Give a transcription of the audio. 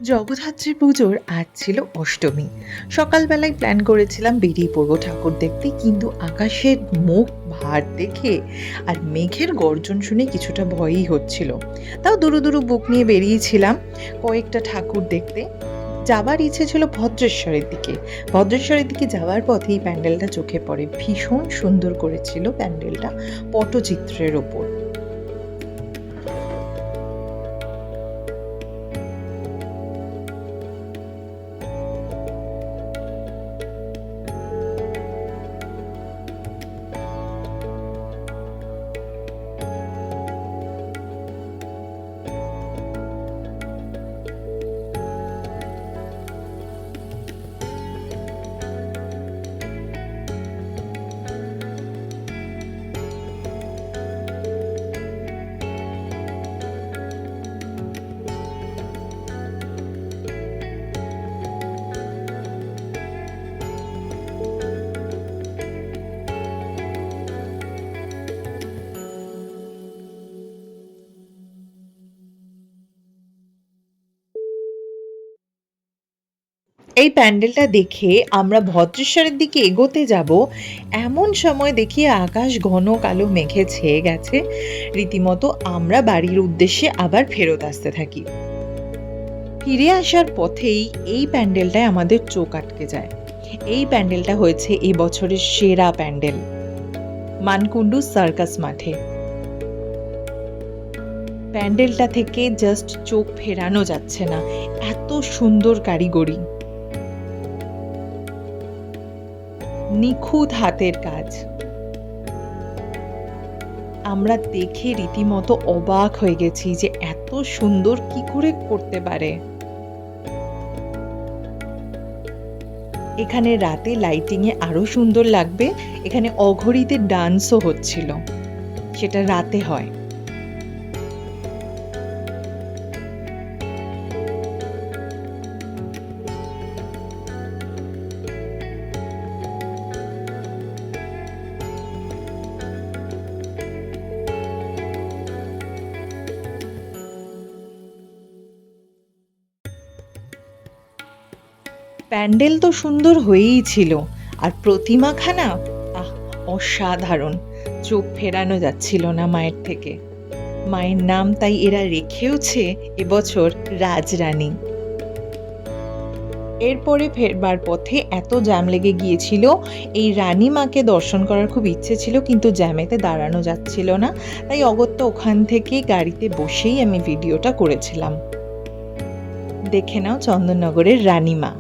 জগদ্ধাত্রী পুজোর আজ ছিল অষ্টমী। সকালবেলায় প্ল্যান করেছিলাম বেরিয়ে পড়বো ঠাকুর দেখতে, কিন্তু আকাশের মুখ ভার দেখে আর মেঘের গর্জন শুনে কিছুটা ভয়ই হচ্ছিল। তাও দুরু দুরু বুক নিয়ে বেরিয়েছিলাম কয়েকটা ঠাকুর দেখতে। যাবার ইচ্ছে ছিল ভদ্রেশ্বরের দিকে। ভদ্রেশ্বরের দিকে যাওয়ার পথেই প্যান্ডেলটা চোখে পড়ে। ভীষণ সুন্দর করেছিল প্যান্ডেলটা, পটচিত্রের ওপর। এই প্যান্ডেলটা দেখে আমরা ভদ্রেশ্বরের দিকে এগোতে যাব, এমন সময় দেখি আকাশ ঘন কালো মেঘে ছেয়ে গেছে। রীতিমতো আমরা বাড়ির উদ্দেশ্যে আবার ফেরত আসতে থাকি। ফিরে আসার পথেই এই প্যান্ডেলটায় আমাদের চোখ আটকে যায়। এই প্যান্ডেলটা হয়েছে এই বছরের সেরা প্যান্ডেল, মানকুণ্ডু সার্কাস মাঠে। প্যান্ডেলটা থেকে জাস্ট চোখ ফেরানো যাচ্ছে না, এত সুন্দর কারিগরি, নিখুঁত হাতের কাজ। আমরা দেখে রীতিমতো অবাক হয়ে গেছি যে এত সুন্দর কি করে করতে পারে। এখানে রাতে লাইটিংয়ে আরো সুন্দর লাগবে। এখানে অঘরীতে ডান্সও হচ্ছিল, সেটা রাতে হয়। প্যান্ডেল তো সুন্দর হয়েই ছিল, আর প্রতিমাখানা আহ অসাধারণ, চোখ ফেরানো যাচ্ছিল না মায়ের থেকে। মায়ের নাম তাই এরা রেখেওছে এবছর রাজরানী। এরপরে ফেরবার পথে এত জ্যাম লেগে গিয়েছিল, এই রানী মাকে দর্শন করার খুব ইচ্ছে ছিল, কিন্তু জ্যামেতে দাঁড়ানো যাচ্ছিল না। তাই অগত্যা ওখান থেকে গাড়িতে বসেই আমি ভিডিওটা করেছিলাম। দেখে নাও চন্দননগরের রানী মা।